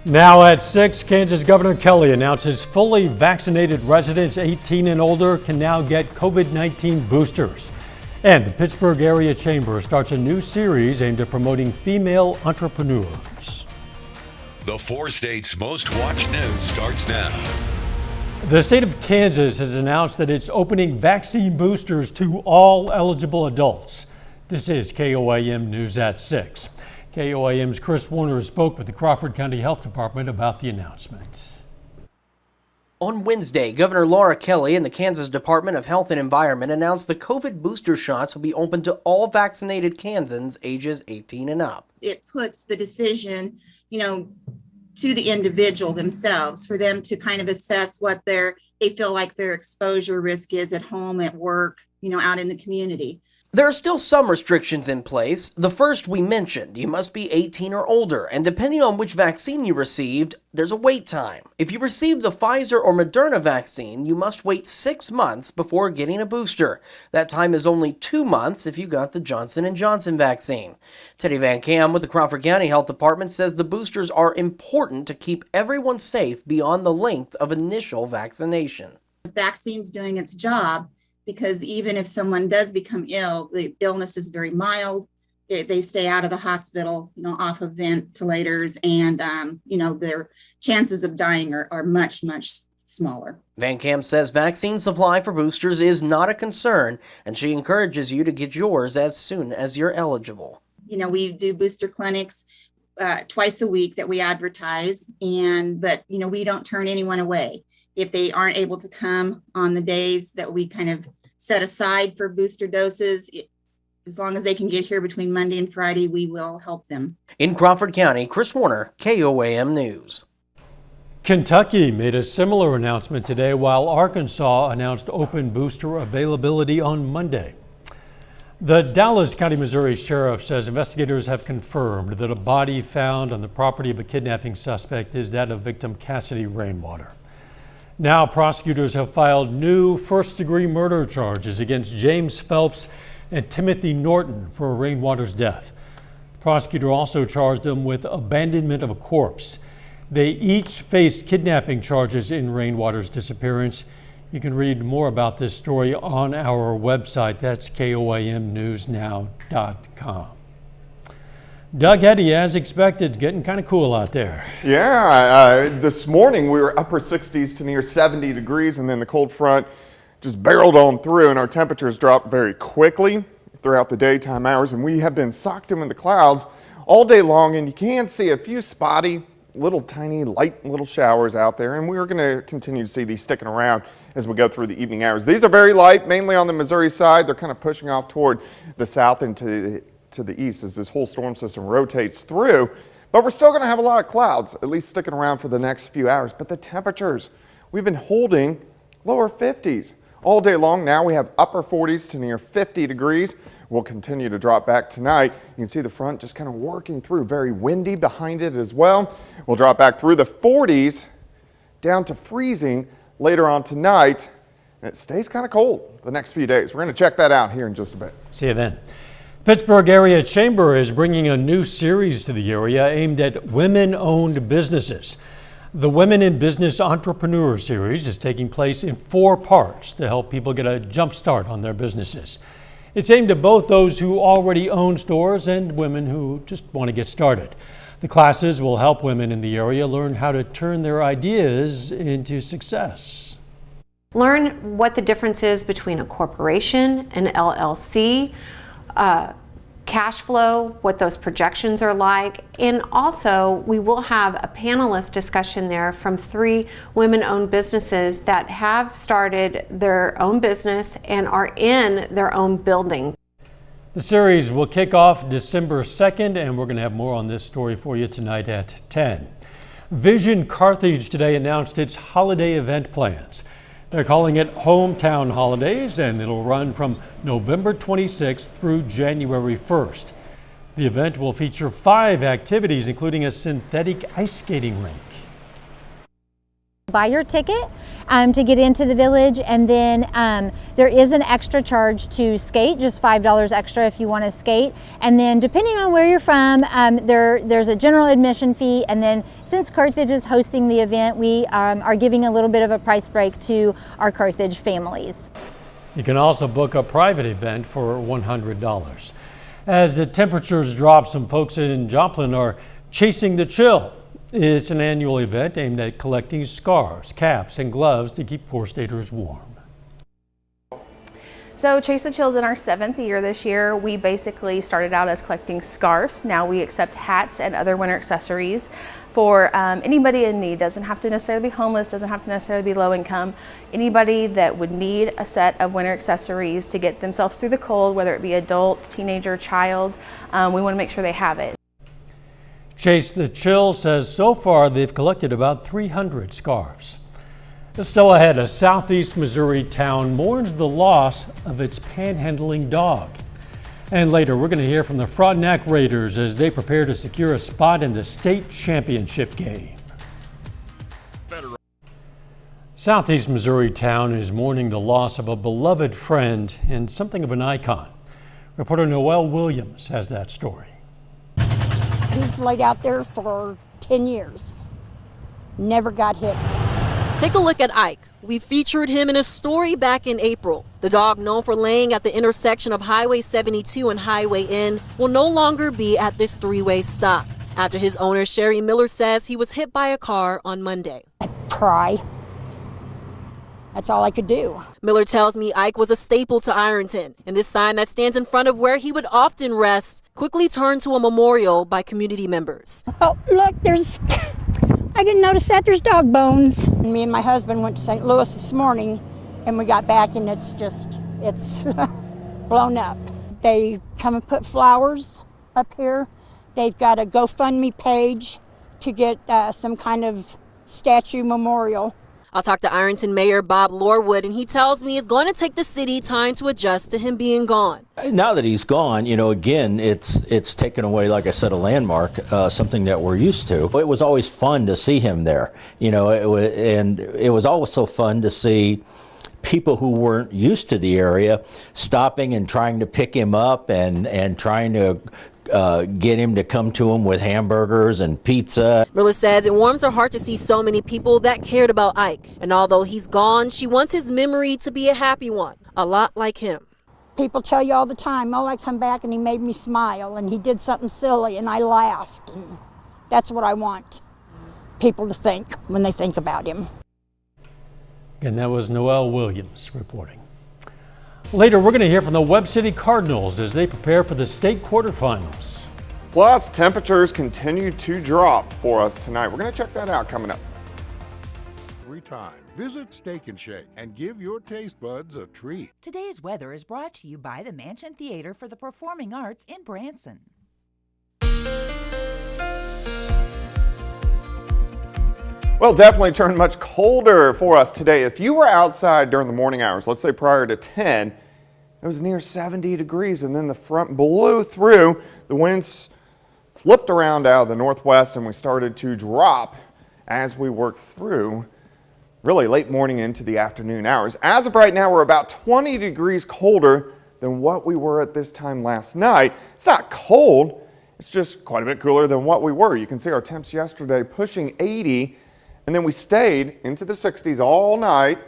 Now at 6, Kansas Governor Kelly announces fully vaccinated residents 18 and older can now get COVID-19 boosters. And the Pittsburgh Area Chamber starts a new series aimed at promoting female entrepreneurs. The 4 states' most watched news starts now. The state of Kansas has announced that it's opening vaccine boosters to all eligible adults. This is KOAM News at 6. KOAM's Chris Warner spoke with the Crawford County Health Department about the announcement. On Wednesday, Governor Laura Kelly and the Kansas Department of Health and Environment announced the COVID booster shots will be open to all vaccinated Kansans ages 18 and up. It puts the decision, to the individual themselves for them to kind of assess what they feel like their exposure risk is at home, at work, out in the community. There are still some restrictions in place. The first we mentioned, you must be 18 or older, and depending on which vaccine you received, there's a wait time. If you received a Pfizer or Moderna vaccine, you must wait 6 months before getting a booster. That time is only 2 months if you got the Johnson & Johnson vaccine. Teddy Van Cam with the Crawford County Health Department says the boosters are important to keep everyone safe beyond the length of initial vaccination. The vaccine's doing its job, because even if someone does become ill, the illness is very mild. They stay out of the hospital, off of ventilators, and, their chances of dying are much, much smaller. Van Cam says vaccine supply for boosters is not a concern, and she encourages you to get yours as soon as you're eligible. We do booster clinics twice a week that we advertise, but we don't turn anyone away. If they aren't able to come on the days that we kind of set aside for booster doses, as long as they can get here between Monday and Friday, we will help them. In Crawford County, Chris Warner, KOAM News. Kentucky made a similar announcement today, while Arkansas announced open booster availability on Monday. The Dallas County, Missouri Sheriff says investigators have confirmed that a body found on the property of a kidnapping suspect is that of victim Cassidy Rainwater. Now, prosecutors have filed new first-degree murder charges against James Phelps and Timothy Norton for Rainwater's death. The prosecutor also charged them with abandonment of a corpse. They each faced kidnapping charges in Rainwater's disappearance. You can read more about this story on our website. That's KOAMnewsnow.com. Doug Eddy, as expected, getting kind of cool out there. Yeah, this morning we were upper 60s to near 70 degrees, and then the cold front just barreled on through, and our temperatures dropped very quickly throughout the daytime hours, and we have been socked in with the clouds all day long, and you can see a few spotty, little tiny, light little showers out there, and we're going to continue to see these sticking around as we go through the evening hours. These are very light, mainly on the Missouri side. They're kind of pushing off toward the south and to the east as this whole storm system rotates through, but we're still going to have a lot of clouds, at least sticking around for the next few hours. But the temperatures, we've been holding lower 50s all day long. Now we have upper 40s to near 50 degrees. We'll continue to drop back tonight. You can see the front just kind of working through, very windy behind it as well. We'll drop back through the 40s down to freezing later on tonight, and it stays kind of cold the next few days. We're going to check that out here in just a bit. See you then. Pittsburgh Area Chamber is bringing a new series to the area aimed at women-owned businesses. The Women in Business Entrepreneur Series is taking place in 4 parts to help people get a jump start on their businesses. It's aimed at both those who already own stores and women who just want to get started. The classes will help women in the area learn how to turn their ideas into success. Learn what the difference is between a corporation, an LLC, cash flow, what those projections are like, and also we will have a panelist discussion there from 3 women-owned businesses that have started their own business and are in their own building. The series will kick off December 2nd, and we're going to have more on this story for you tonight at 10. Vision Carthage today announced its holiday event plans. They're calling it Hometown Holidays, and it'll run from November 26th through January 1st. The event will feature 5 activities, including a synthetic ice skating rink. Buy your ticket to get into the village, and then there is an extra charge to skate, just $5 extra if you want to skate. And then depending on where you're from, there's a general admission fee, and then since Carthage is hosting the event, we are giving a little bit of a price break to our Carthage families. You can also book a private event for $100. As the temperatures drop, some folks in Joplin are chasing the chill. It's an annual event aimed at collecting scarves, caps, and gloves to keep 4-staters warm. So Chase the Chill's in our 7th year this year. We basically started out as collecting scarves. Now we accept hats and other winter accessories for anybody in need. Doesn't have to necessarily be homeless, doesn't have to necessarily be low income. Anybody that would need a set of winter accessories to get themselves through the cold, whether it be adult, teenager, child, we want to make sure they have it. Chase the Chill says so far they've collected about 300 scarves. Still ahead, a southeast Missouri town mourns the loss of its panhandling dog. And later, we're going to hear from the Frontenac Raiders as they prepare to secure a spot in the state championship game. Southeast Missouri town is mourning the loss of a beloved friend and something of an icon. Reporter Noelle Williams has that story. He's laid out there for 10 years. Never got hit. Take a look at Ike. We featured him in a story back in April. The dog, known for laying at the intersection of Highway 72 and Highway N, will no longer be at this three-way stop after his owner, Sherry Miller, says he was hit by a car on Monday. I cry. That's all I could do. Miller tells me Ike was a staple to Ironton, and this sign that stands in front of where he would often rest quickly turned to a memorial by community members. Oh, look, I didn't notice that. There's dog bones. Me and my husband went to St. Louis this morning, and we got back, and it's blown up. They come and put flowers up here. They've got a GoFundMe page to get some kind of statue memorial. I'll talk to Ironton Mayor Bob Lorwood, and he tells me it's going to take the city time to adjust to him being gone. Now that he's gone, again, it's taken away, like I said, a landmark, something that we're used to. It was always fun to see him there, and it was also fun to see people who weren't used to the area stopping and trying to pick him up and trying to get him to come to him with hamburgers and pizza. Miller says it warms her heart to see so many people that cared about Ike. And although he's gone, she wants his memory to be a happy one, a lot like him. People tell you all the time, oh, I come back and he made me smile and he did something silly and I laughed. And that's what I want people to think when they think about him. And that was Noelle Williams reporting. Later, we're going to hear from the Webb City Cardinals as they prepare for the state quarterfinals. Plus, temperatures continue to drop for us tonight. We're going to check that out coming up. Every time, visit Steak and Shake and give your taste buds a treat. Today's weather is brought to you by the Mansion Theater for the Performing Arts in Branson. Well, definitely turned much colder for us today. If you were outside during the morning hours, let's say prior to 10, it was near 70 degrees, and then the front blew through. The winds flipped around out of the northwest, and we started to drop as we worked through really late morning into the afternoon hours. As of right now, we're about 20 degrees colder than what we were at this time last night. It's not cold, it's just quite a bit cooler than what we were. You can see our temps yesterday pushing 80. And then we stayed into the 60s all night.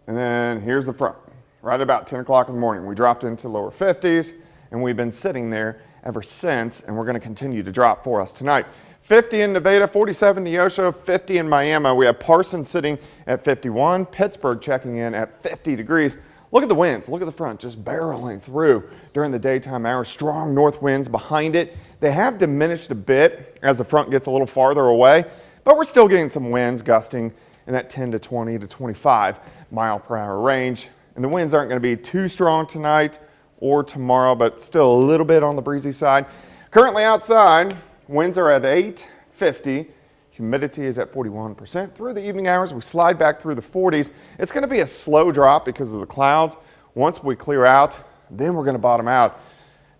And then here's the front. Right about 10 o'clock in the morning, we dropped into lower 50s, and we've been sitting there ever since, and we're going to continue to drop for us tonight. 50 in Nevada, 47 in Neosho, 50 in Miami. We have Parson sitting at 51, Pittsburgh checking in at 50 degrees. Look at the winds. Look at the front, just barreling through during the daytime hours. Strong north winds behind it. They have diminished a bit as the front gets a little farther away. But we're still getting some winds gusting in that 10 to 20 to 25 mile per hour range. And the winds aren't going to be too strong tonight or tomorrow, but still a little bit on the breezy side. Currently outside, winds are at 850. Humidity is at 41%. Through the evening hours, we slide back through the 40s. It's going to be a slow drop because of the clouds. Once we clear out, then we're going to bottom out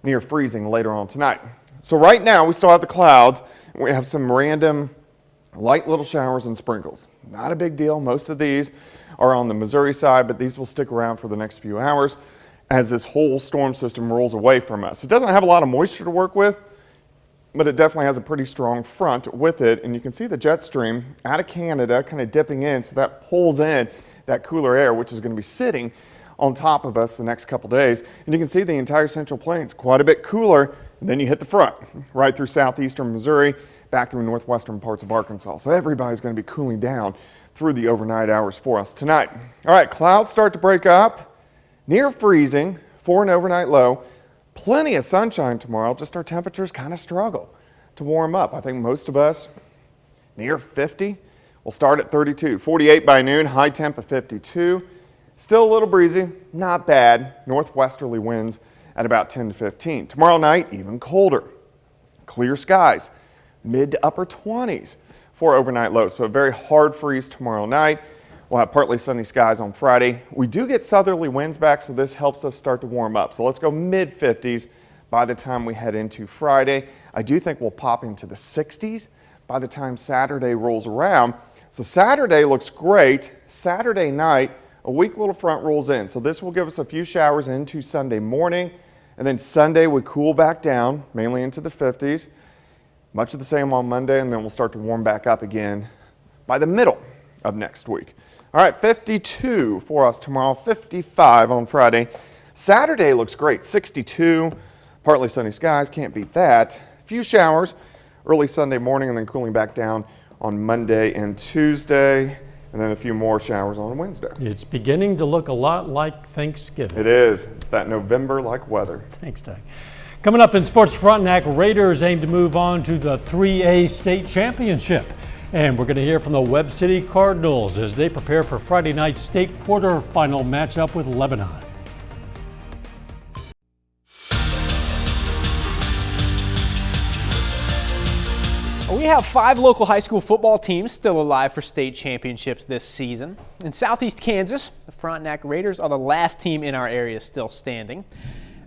near freezing later on tonight. So right now, we still have the clouds. We have some random Light little showers and sprinkles. Not a big deal. Most of these are on the Missouri side, but these will stick around for the next few hours as this whole storm system rolls away from us. It doesn't have a lot of moisture to work with, but it definitely has a pretty strong front with it. And you can see the jet stream out of Canada kind of dipping in, so that pulls in that cooler air, which is going to be sitting on top of us the next couple days. And you can see the entire Central Plains quite a bit cooler. And then you hit the front right through southeastern Missouri, back through northwestern parts of Arkansas. So everybody's going to be cooling down through the overnight hours for us tonight. All right, clouds start to break up, near freezing for an overnight low. Plenty of sunshine tomorrow, just our temperatures kind of struggle to warm up. I think most of us near 50. We'll start at 32, 48 by noon, high temp of 52. Still a little breezy, not bad. Northwesterly winds at about 10 to 15. Tomorrow night, even colder. Clear skies, mid to upper 20s for overnight lows. So a very hard freeze tomorrow night. We'll have partly sunny skies on Friday. We do get southerly winds back, so this helps us start to warm up. So let's go mid 50s by the time we head into Friday. I do think we'll pop into the 60s by the time Saturday rolls around. So Saturday looks great. Saturday night, a weak little front rolls in. So this will give us a few showers into Sunday morning. And then Sunday we cool back down, mainly into the 50s. Much of the same on Monday, and then we'll start to warm back up again by the middle of next week. All right, 52 for us tomorrow, 55 on Friday. Saturday looks great, 62, partly sunny skies, can't beat that. A few showers early Sunday morning and then cooling back down on Monday and Tuesday, and then a few more showers on Wednesday. It's beginning to look a lot like Thanksgiving. It is. It's that November-like weather. Thanks, Doug. Coming up in Sports Frontenac, Raiders aim to move on to the 3A state championship. And we're going to hear from the Webb City Cardinals as they prepare for Friday night's state quarterfinal matchup with Lebanon. We have 5 local high school football teams still alive for state championships this season. In southeast Kansas, the Frontenac Raiders are the last team in our area still standing.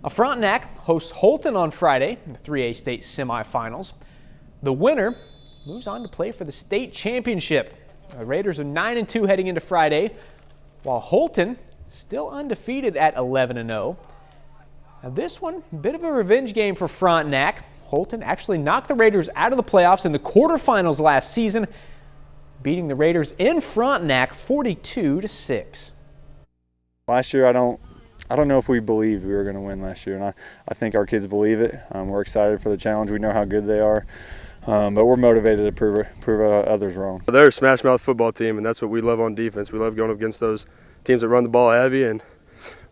Frontenac hosts Holton on Friday in the 3A state semifinals. The winner moves on to play for the state championship. The Raiders are 9-2 heading into Friday, while Holton still undefeated at 11-0. Now this one, a bit of a revenge game for Frontenac. Holton actually knocked the Raiders out of the playoffs in the quarterfinals last season, beating the Raiders in Frontenac 42-6. Last year, I don't know if we believed we were going to win last year, and I think our kids believe it. We're excited for the challenge. We know how good they are, but we're motivated to prove others wrong. They're a smash mouth football team, and that's what we love on defense. We love going up against those teams that run the ball heavy, and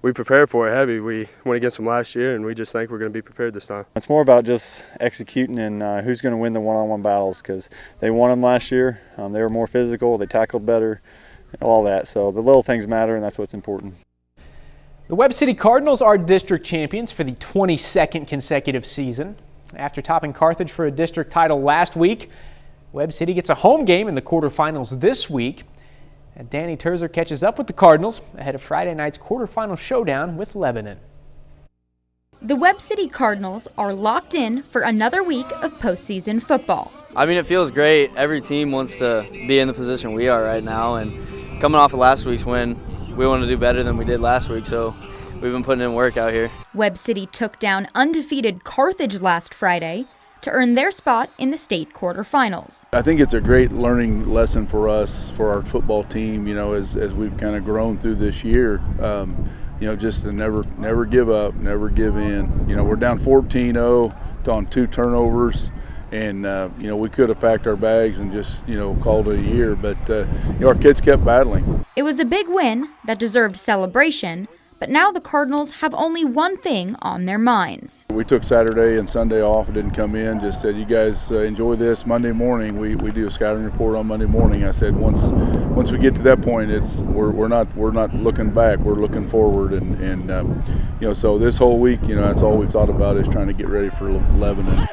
we prepare for it heavy. We went against them last year, and we just think we're going to be prepared this time. It's more about just executing and who's going to win the one-on-one battles, because they won them last year. They were more physical, they tackled better, all that. So the little things matter, and that's what's important. The Webb City Cardinals are district champions for the 22nd consecutive season. After topping Carthage for a district title last week, Webb City gets a home game in the quarterfinals this week. And Danny Terzer catches up with the Cardinals ahead of Friday night's quarterfinal showdown with Lebanon. The Webb City Cardinals are locked in for another week of postseason football. I mean, it feels great. Every team wants to be in the position we are right now, and coming off of last week's win, we want to do better than we did last week, so we've been putting in work out here. Webb City took down undefeated Carthage last Friday to earn their spot in the state quarterfinals. I think it's a great learning lesson for us, for our football team, as we've kind of grown through this year. Just to never give up, never give in. We're down 14-0 on 2 turnovers. And, we could have packed our bags and just, called it a year. But, our kids kept battling. It was a big win that deserved celebration, but now the Cardinals have only one thing on their minds. We took Saturday and Sunday off, didn't come in, just said, you guys enjoy this. Monday morning, we do a scouting report on Monday morning. I said, once we get to that point, we're not looking back, we're looking forward. And so this whole week, that's all we've thought about is trying to get ready for Lebanon.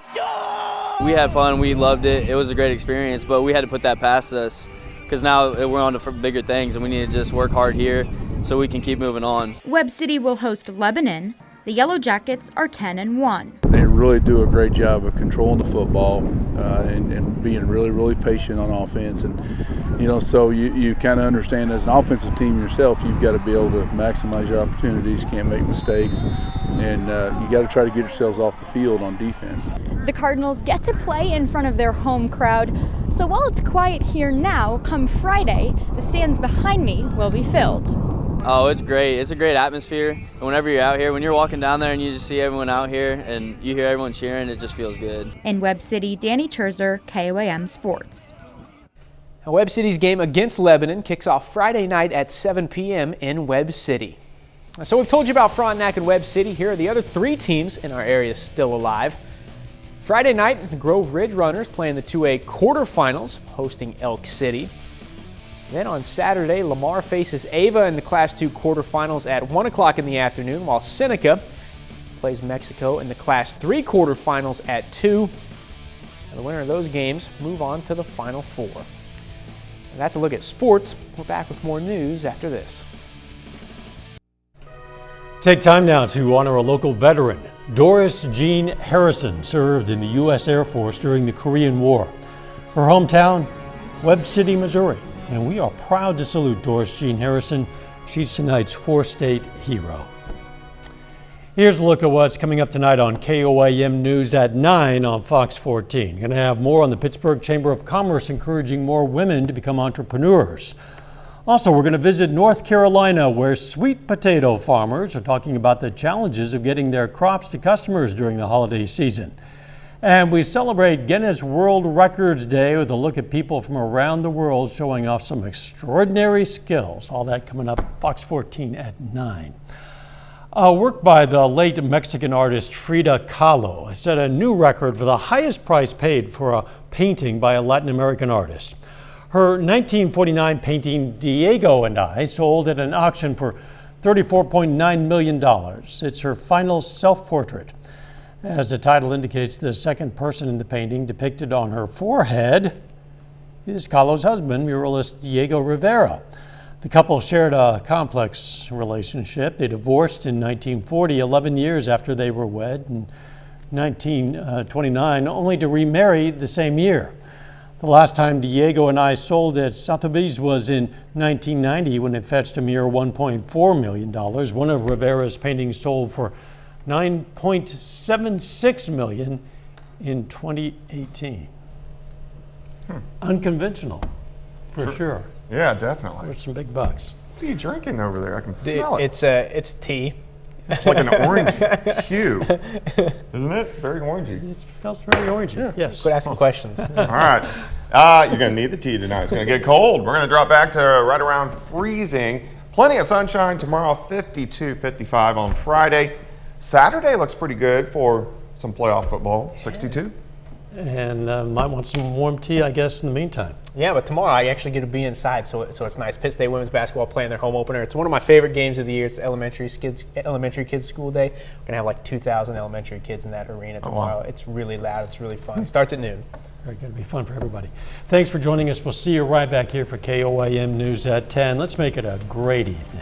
We had fun, we loved it, it was a great experience, but we had to put that past us because now we're on to bigger things and we need to just work hard here so we can keep moving on. Webb City will host Lebanon. The Yellow Jackets are 10-1. They really do a great job of controlling the football and being really, really patient on offense. And, so you kind of understand as an offensive team yourself, you've got to be able to maximize your opportunities, can't make mistakes, and you got to try to get yourselves off the field on defense. The Cardinals get to play in front of their home crowd, so while it's quiet here now, come Friday, the stands behind me will be filled. Oh, it's great. It's a great atmosphere. And whenever you're out here, when you're walking down there and you just see everyone out here and you hear everyone cheering, it just feels good. In Webb City, Danny Terzer, KOAM Sports. Webb City's game against Lebanon kicks off Friday night at 7 p.m. in Webb City. So we've told you about Frontenac and Webb City. Here are the other 3 teams in our area still alive. Friday night, the Grove Ridge Runners playing the 2A quarterfinals, hosting Elk City. Then on Saturday, Lamar faces Ava in the Class 2 quarterfinals at 1 o'clock in the afternoon, while Seneca plays Mexico in the Class 3 quarterfinals at 2. And the winner of those games move on to the Final 4. And that's a look at sports. We're back with more news after this. Take time now to honor a local veteran. Doris Jean Harrison served in the U.S. Air Force during the Korean War. Her hometown, Webb City, Missouri. And we are proud to salute Doris Jean Harrison. She's tonight's 4-state hero. Here's a look at what's coming up tonight on KOAM News at 9 on Fox 14. Going to have more on the Pittsburgh Chamber of Commerce encouraging more women to become entrepreneurs. Also, we're going to visit North Carolina, where sweet potato farmers are talking about the challenges of getting their crops to customers during the holiday season. And we celebrate Guinness World Records Day with a look at people from around the world showing off some extraordinary skills. All that coming up Fox 14 at 9. Work by the late Mexican artist Frida Kahlo set a new record for the highest price paid for a painting by a Latin American artist. Her 1949 painting, Diego and I, sold at an auction for $34.9 million. It's her final self-portrait. As the title indicates, the second person in the painting depicted on her forehead is Kahlo's husband, muralist Diego Rivera. The couple shared a complex relationship. They divorced in 1940, 11 years after they were wed, in 1929, only to remarry the same year. The last time Diego and I sold at Sotheby's was in 1990, when it fetched a mere $1.4 million. One of Rivera's paintings sold for $9.76 million in 2018. Unconventional, for sure. Yeah, definitely. Worth some big bucks. What are you drinking over there? I can smell it. It's tea. It's like an orange hue, isn't it? Very orangey. It smells very orangey. Yeah. Yes. Quit asking questions. All right. You're going to need the tea tonight. It's going to get cold. We're going to drop back to right around freezing. Plenty of sunshine tomorrow, 52, 55 on Friday. Saturday looks pretty good for some playoff football, 62. And might want some warm tea, I guess, in the meantime. Yeah, but tomorrow I actually get to be inside, so it's nice. Pitt State women's basketball playing their home opener. It's one of my favorite games of the year. It's elementary kids school day. We're gonna have like 2,000 elementary kids in that arena tomorrow. Oh, wow. It's really loud. It's really fun. It starts at noon. Very good. It'll be fun for everybody. Thanks for joining us. We'll see you right back here for KOAM News at 10. Let's make it a great evening.